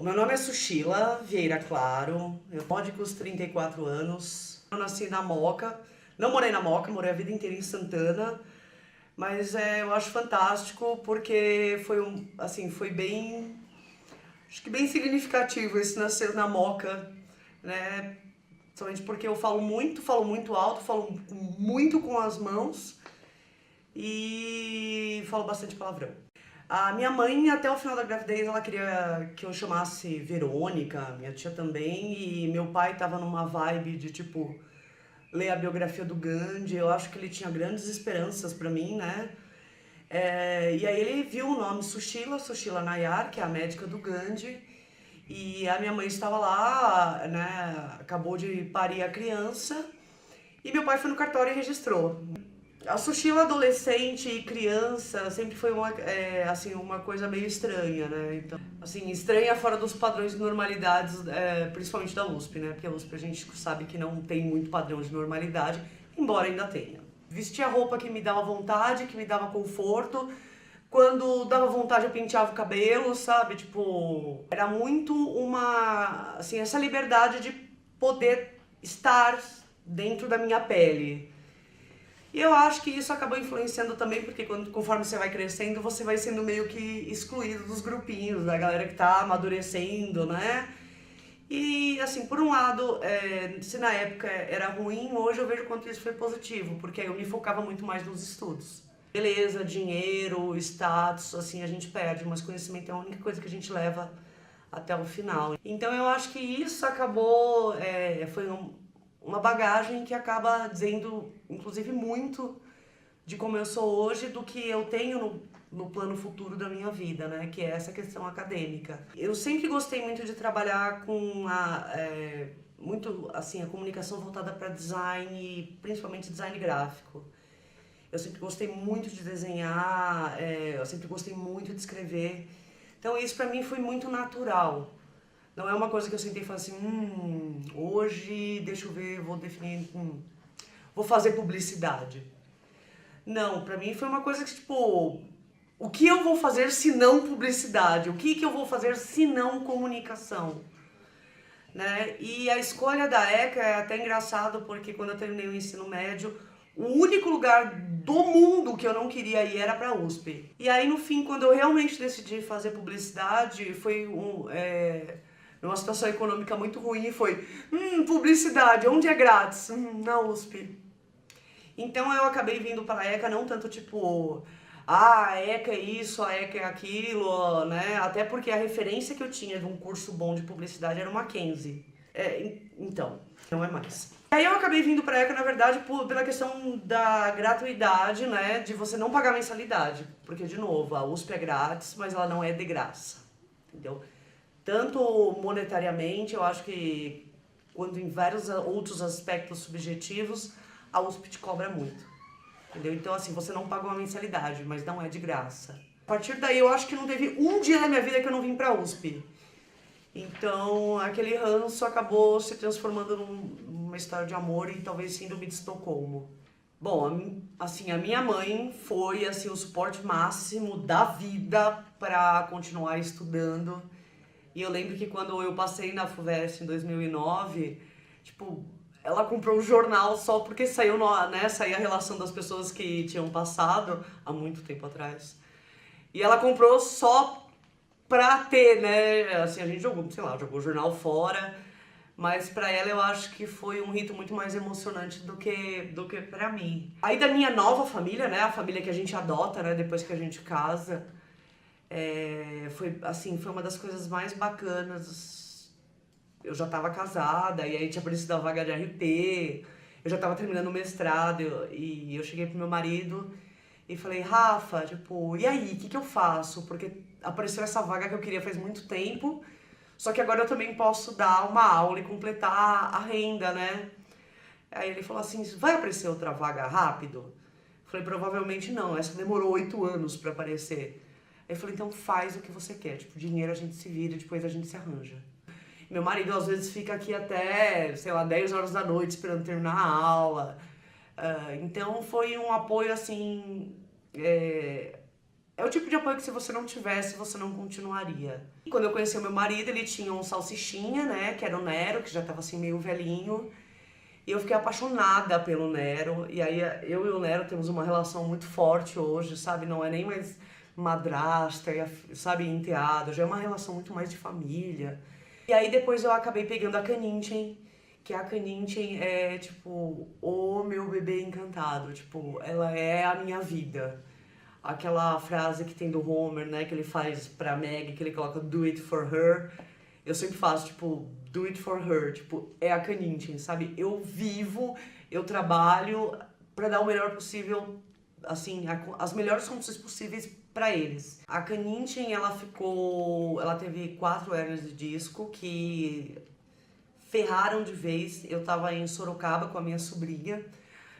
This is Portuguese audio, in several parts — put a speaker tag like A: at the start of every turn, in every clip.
A: O meu nome é Sushila Vieira Claro, eu tenho com os 34 anos. Eu nasci na Moca, não morei na Moca, morei a vida inteira em Santana, mas eu acho fantástico porque foi bem, acho que bem significativo esse nascer na Moca, né? Somente porque eu falo muito alto, falo muito com as mãos e falo bastante palavrão. A minha mãe, até o final da gravidez, ela queria que eu chamasse Verônica, minha tia também, e meu pai tava numa vibe de, tipo, ler a biografia do Gandhi. Eu acho que ele tinha grandes esperanças pra mim, né? E aí ele viu o nome Sushila Nayar, que é a médica do Gandhi, e a minha mãe estava lá, né, acabou de parir a criança, e meu pai foi no cartório e registrou. A Sushila adolescente e criança sempre foi uma coisa meio estranha, né? Então, assim, estranha fora dos padrões de normalidades, principalmente da USP, né? Porque a USP a gente sabe que não tem muito padrão de normalidade, embora ainda tenha. Vestia roupa que me dava vontade, que me dava conforto. Quando dava vontade eu penteava o cabelo, sabe? Tipo, era muito assim, essa liberdade de poder estar dentro da minha pele. E eu acho que isso acabou influenciando também, porque conforme você vai crescendo, você vai sendo meio que excluído dos grupinhos, da galera que tá amadurecendo, né? E, assim, por um lado, se na época era ruim, hoje eu vejo quanto isso foi positivo, porque eu me focava muito mais nos estudos. Beleza, dinheiro, status, assim, a gente perde, mas conhecimento é a única coisa que a gente leva até o final. Então eu acho que isso acabou, uma bagagem que acaba dizendo, inclusive, muito de como eu sou hoje, do que eu tenho no plano futuro da minha vida, né? Que é essa questão acadêmica. Eu sempre gostei muito de trabalhar com muito assim, a comunicação voltada para design, principalmente design gráfico. Eu sempre gostei muito de desenhar, eu sempre gostei muito de escrever. Então isso para mim foi muito natural. Não é uma coisa que eu sentei e falei assim, hoje, deixa eu ver, vou definir, vou fazer publicidade. Não, pra mim foi uma coisa que, tipo, o que eu vou fazer se não publicidade? O que eu vou fazer se não comunicação? Né? E a escolha da ECA é até engraçado, porque quando eu terminei o ensino médio, o único lugar do mundo que eu não queria ir era pra USP. E aí, no fim, quando eu realmente decidi fazer publicidade, foi numa situação econômica muito ruim, foi, publicidade, onde é grátis? Na USP. Então eu acabei vindo para a ECA não tanto tipo, a ECA é isso, a ECA é aquilo, né? Até porque a referência que eu tinha de um curso bom de publicidade era o Mackenzie. Então, não é mais. Aí eu acabei vindo para a ECA, na verdade, pela questão da gratuidade, né? De você não pagar mensalidade. Porque, de novo, a USP é grátis, mas ela não é de graça. Entendeu? Tanto monetariamente, eu acho que quanto em vários outros aspectos subjetivos, a USP te cobra muito, entendeu? Então, assim, você não paga uma mensalidade, mas não é de graça. A partir daí, eu acho que não teve um dia na minha vida que eu não vim pra USP. Então, aquele ranço acabou se transformando numa história de amor e talvez síndrome de Estocolmo. Bom, assim, a minha mãe foi, assim, o suporte máximo da vida pra continuar estudando. E eu lembro que quando eu passei na FUVEST em 2009, tipo, ela comprou um jornal só porque saiu, né, saía a relação das pessoas que tinham passado há muito tempo atrás. E ela comprou só pra ter, né, assim, a gente jogou, sei lá, jogou o jornal fora, mas pra ela eu acho que foi um rito muito mais emocionante do que pra mim. Aí da minha nova família, né, a família que a gente adota, né, depois que a gente casa, foi uma das coisas mais bacanas. Eu já estava casada e aí tinha aparecido a vaga de RP, eu já estava terminando o mestrado e eu cheguei pro meu marido e falei, Rafa, tipo, e aí, o que eu faço? Porque apareceu essa vaga que eu queria faz muito tempo, só que agora eu também posso dar uma aula e completar a renda, né? Aí ele falou assim, vai aparecer outra vaga rápido? Eu falei, provavelmente não, essa demorou 8 anos pra aparecer. Aí eu falei, então faz o que você quer, tipo, dinheiro a gente se vira, depois a gente se arranja. Meu marido às vezes fica aqui até, sei lá, 10 horas da noite esperando terminar a aula. Então foi um apoio assim, É o tipo de apoio que se você não tivesse, você não continuaria. E quando eu conheci o meu marido, ele tinha um salsichinha, né, que era o Nero, que já tava assim meio velhinho. E eu fiquei apaixonada pelo Nero. E aí eu e o Nero temos uma relação muito forte hoje, sabe? Não é nem mais madrasta, sabe, enteada. Já é uma relação muito mais de família. E aí depois eu acabei pegando a Kaninchen, que a Kaninchen é, tipo, o meu bebê encantado. Tipo, ela é a minha vida. Aquela frase que tem do Homer, né, que ele faz pra Meg, que ele coloca do it for her. Eu sempre faço, tipo, do it for her, tipo, é a Kaninchen, sabe? Eu vivo, eu trabalho pra dar o melhor possível, assim, as melhores condições possíveis pra eles. A Kaninchen, ela teve 4 hérnias de disco que ferraram de vez. Eu tava em Sorocaba com a minha sobrinha,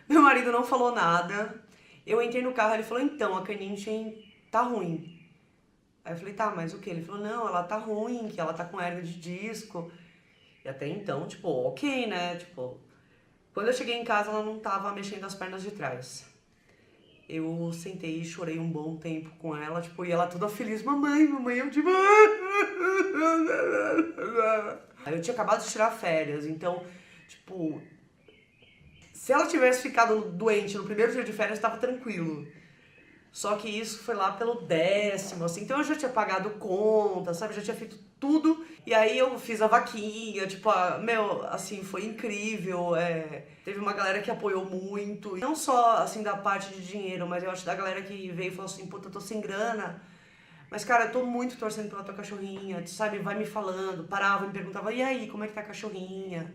A: meu marido não falou nada. Eu entrei no carro, ele falou, então, a Kaninchen tá ruim. Aí eu falei, tá, mas o que? Ele falou, não, ela tá ruim, que ela tá com hérnia de disco. E até então, tipo, ok, né? Tipo, quando eu cheguei em casa, ela não tava mexendo as pernas de trás. Eu sentei e chorei um bom tempo com ela, tipo, e ela toda feliz, mamãe, mamãe, eu tipo... Aí eu tinha acabado de tirar férias, então, tipo, se ela tivesse ficado doente no primeiro dia de férias, tava tranquilo. Só que isso foi lá pelo 10º, assim, então eu já tinha pagado conta, sabe? Já tinha feito tudo. E aí eu fiz a vaquinha, tipo, meu, assim, foi incrível. Teve uma galera que apoiou muito. Não só, assim, da parte de dinheiro, mas eu acho da galera que veio e falou assim, puta, eu tô sem grana. Mas, cara, eu tô muito torcendo pela tua cachorrinha, sabe? Vai me falando, parava, me perguntava, e aí, como é que tá a cachorrinha?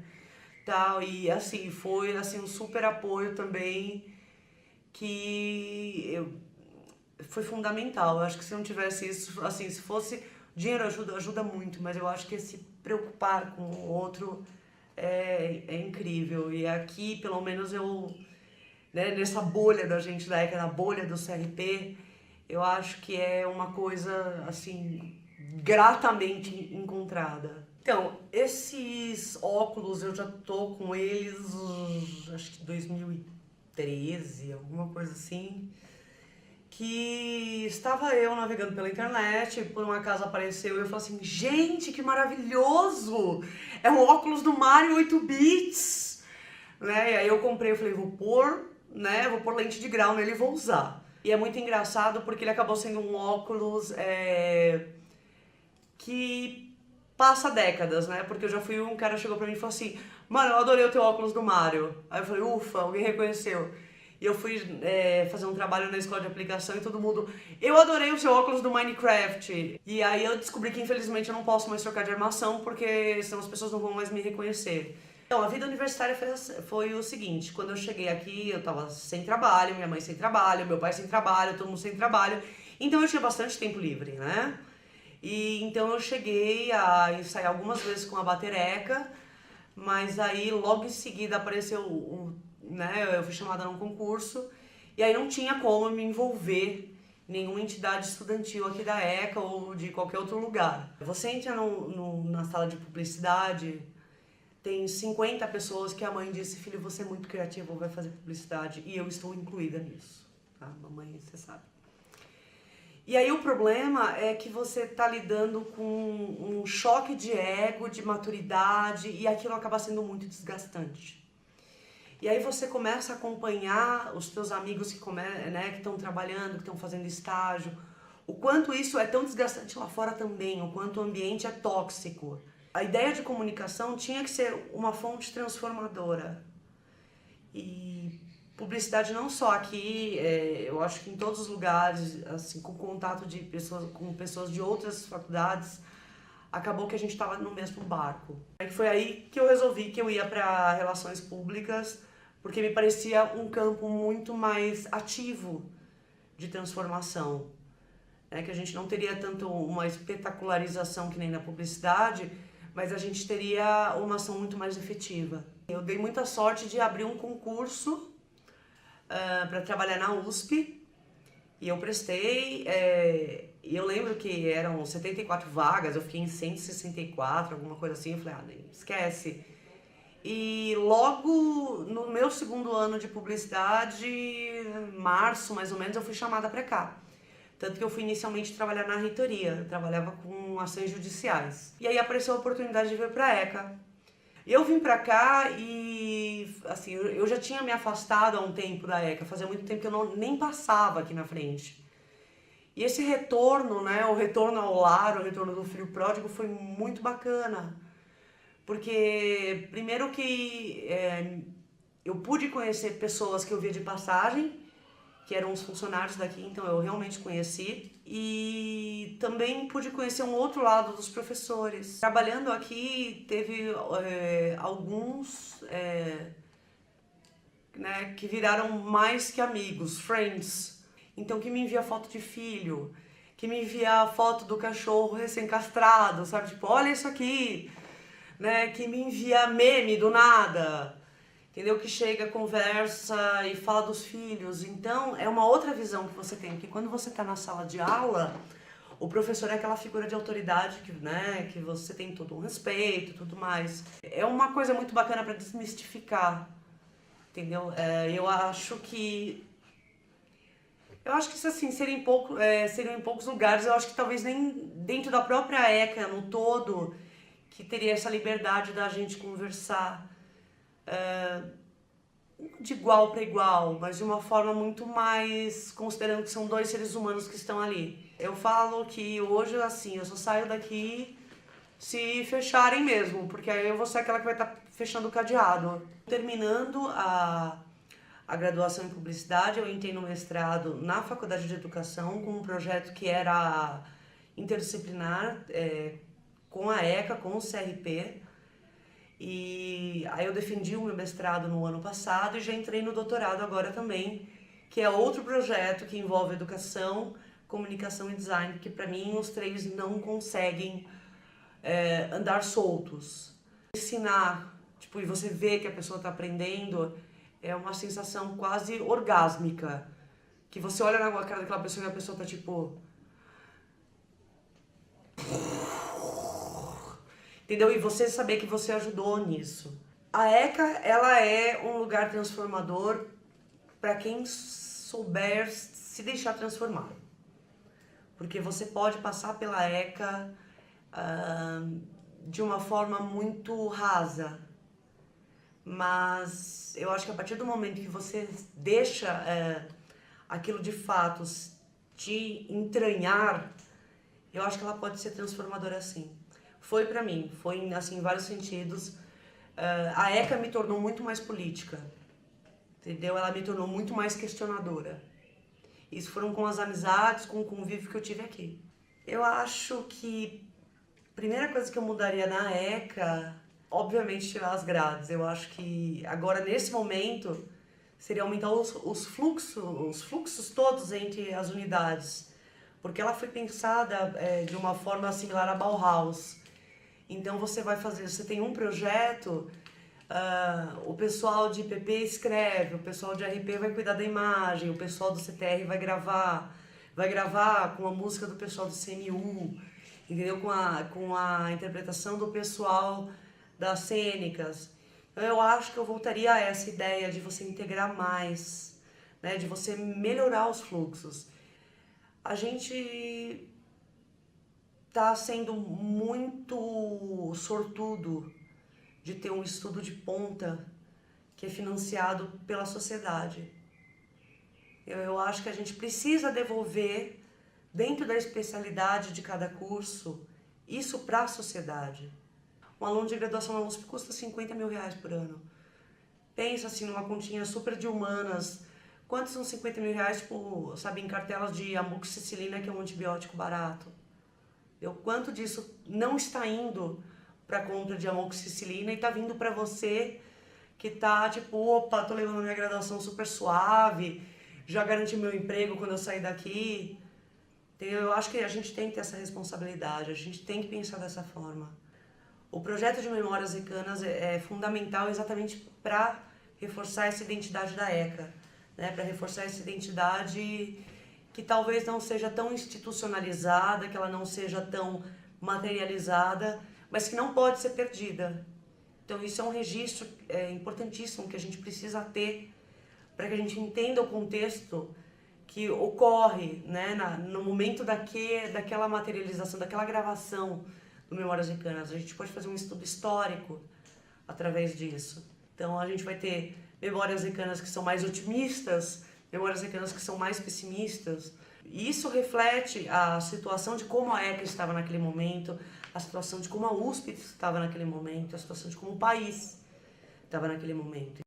A: Tal, e assim, foi, assim, um super apoio também que foi fundamental. Eu acho que se não tivesse isso, assim, se fosse... Dinheiro ajuda muito, mas eu acho que se preocupar com o outro é incrível. E aqui, pelo menos, né, nessa bolha da gente da ECA, na bolha do CRP, eu acho que é uma coisa, assim, gratamente encontrada. Então, esses óculos eu já tô com eles, acho que 2013, alguma coisa assim. Que estava eu navegando pela internet, por um acaso apareceu e eu falei assim, gente, que maravilhoso! É um óculos do Mario 8 bits! Né? E aí eu comprei, eu falei, vou pôr, né? Vou pôr lente de grau nele e vou usar. E é muito engraçado porque ele acabou sendo um óculos que passa décadas, né? Porque eu já fui, um cara chegou pra mim e falou assim, mano, eu adorei o teu óculos do Mario. Aí eu falei, ufa, alguém reconheceu. E eu fui fazer um trabalho na escola de aplicação e todo mundo, eu adorei o seu óculos do Minecraft. E aí eu descobri que infelizmente eu não posso mais trocar de armação porque senão as pessoas não vão mais me reconhecer. Então, a vida universitária foi o seguinte, quando eu cheguei aqui eu tava sem trabalho, minha mãe sem trabalho, meu pai sem trabalho, todo mundo sem trabalho. Então eu tinha bastante tempo livre, né? E então eu cheguei a ensaiar algumas vezes com a batereca, mas aí logo em seguida apareceu né, eu fui chamada num concurso e aí não tinha como me envolver em nenhuma entidade estudantil aqui da ECA ou de qualquer outro lugar. Você entra na sala de publicidade, tem 50 pessoas que a mãe disse, filho, você é muito criativo, vai fazer publicidade, e eu estou incluída nisso, tá? Mamãe, você sabe. E aí o problema é que você tá lidando com um choque de ego, de maturidade, e aquilo acaba sendo muito desgastante. E aí você começa a acompanhar os teus amigos né, que estão trabalhando, que estão fazendo estágio, o quanto isso é tão desgastante lá fora também, o quanto o ambiente é tóxico. A ideia de comunicação tinha que ser uma fonte transformadora. E publicidade não só aqui, eu acho que em todos os lugares, assim, com contato de pessoas, com pessoas de outras faculdades, acabou que a gente estava no mesmo barco. Foi aí que eu resolvi que eu ia para relações públicas, porque me parecia um campo muito mais ativo de transformação. Que a gente não teria tanto uma espetacularização que nem na publicidade, mas a gente teria uma ação muito mais efetiva. Eu dei muita sorte de abrir um concurso para trabalhar na USP e eu prestei, e eu lembro que eram 74 vagas, eu fiquei em 164, alguma coisa assim, eu falei, nem esquece. E logo no meu segundo ano de publicidade, março mais ou menos, eu fui chamada para cá. Tanto que eu fui inicialmente trabalhar na reitoria, eu trabalhava com ações judiciais. E aí apareceu a oportunidade de vir para a ECA. Eu vim para cá e, assim, eu já tinha me afastado há um tempo da ECA, fazia muito tempo que eu nem passava aqui na frente. E esse retorno, né, o retorno ao lar, o retorno do filho pródigo foi muito bacana. Porque, primeiro que eu pude conhecer pessoas que eu via de passagem, que eram os funcionários daqui, então eu realmente conheci. E também pude conhecer um outro lado dos professores. Trabalhando aqui, teve alguns né, que viraram mais que amigos, friends. Então, que me envia foto de filho, que me envia foto do cachorro recém-castrado, sabe? Tipo, olha isso aqui, né? Que me envia meme do nada, entendeu? Que chega, conversa e fala dos filhos. Então, é uma outra visão que você tem, porque quando você está na sala de aula, o professor é aquela figura de autoridade que, né, que você tem todo um respeito e tudo mais. É uma coisa muito bacana para desmistificar, entendeu? Eu acho que assim, seriam em poucos lugares, eu acho que talvez nem dentro da própria ECA, no todo, que teria essa liberdade da gente conversar de igual para igual, mas de uma forma muito mais considerando que são dois seres humanos que estão ali. Eu falo que hoje, assim, eu só saio daqui se fecharem mesmo, porque aí eu vou ser aquela que vai estar fechando o cadeado. Terminando a graduação em publicidade, eu entrei no mestrado na Faculdade de Educação com um projeto que era interdisciplinar, com a ECA, com o CRP. E aí eu defendi o meu mestrado no ano passado e já entrei no doutorado agora também, que é outro projeto que envolve educação, comunicação e design, que para mim os três não conseguem andar soltos. Ensinar, tipo, e você vê que a pessoa está aprendendo, é uma sensação quase orgásmica, que você olha na cara daquela pessoa e a pessoa tá tipo... Entendeu? E você saber que você ajudou nisso. A ECA, ela é um lugar transformador para quem souber se deixar transformar. Porque você pode passar pela ECA de uma forma muito rasa. Mas eu acho que a partir do momento que você deixa aquilo de fato te entranhar, eu acho que ela pode ser transformadora assim. Foi pra mim, foi assim, em vários sentidos. A ECA me tornou muito mais política, entendeu? Ela me tornou muito mais questionadora. Isso foram com as amizades, com o convívio que eu tive aqui. Eu acho que a primeira coisa que eu mudaria na ECA, obviamente tirar as grades. Eu acho que agora, nesse momento, seria aumentar os fluxos todos entre as unidades. Porque ela foi pensada de uma forma similar à Bauhaus. Então você tem um projeto, o pessoal de IPP escreve, o pessoal de RP vai cuidar da imagem, o pessoal do CTR vai gravar com a música do pessoal do CMU, entendeu? Com a interpretação do pessoal das cênicas. Então eu acho que eu voltaria a essa ideia de você integrar mais, né? De você melhorar os fluxos. A gente está sendo muito sortudo de ter um estudo de ponta que é financiado pela sociedade. Eu acho que a gente precisa devolver, dentro da especialidade de cada curso, isso para a sociedade. Um aluno de graduação na USP custa R$50 mil por ano. Pensa assim numa continha super de humanas. Quantos são R$50 mil, tipo, sabe, em cartelas de amoxicilina, que é um antibiótico barato? O quanto disso não está indo para compra de amoxicilina e está vindo para você que tá tipo, opa, tô levando minha graduação super suave, já garanti meu emprego quando eu sair daqui. Entendeu? Eu acho que a gente tem que ter essa responsabilidade, a gente tem que pensar dessa forma. O projeto de Memórias Ecanas é fundamental exatamente para reforçar essa identidade da ECA, né? Para reforçar essa identidade que talvez não seja tão institucionalizada, que ela não seja tão materializada, mas que não pode ser perdida. Então isso é um registro importantíssimo que a gente precisa ter para que a gente entenda o contexto que ocorre, né, no momento daquela materialização, daquela gravação do Memórias Arcanas. A gente pode fazer um estudo histórico através disso. Então a gente vai ter memórias arcanas que são mais otimistas, memórias arcanas que são mais pessimistas. E isso reflete a situação de como a ECA estava naquele momento, a situação de como a USP estava naquele momento, a situação de como o país estava naquele momento.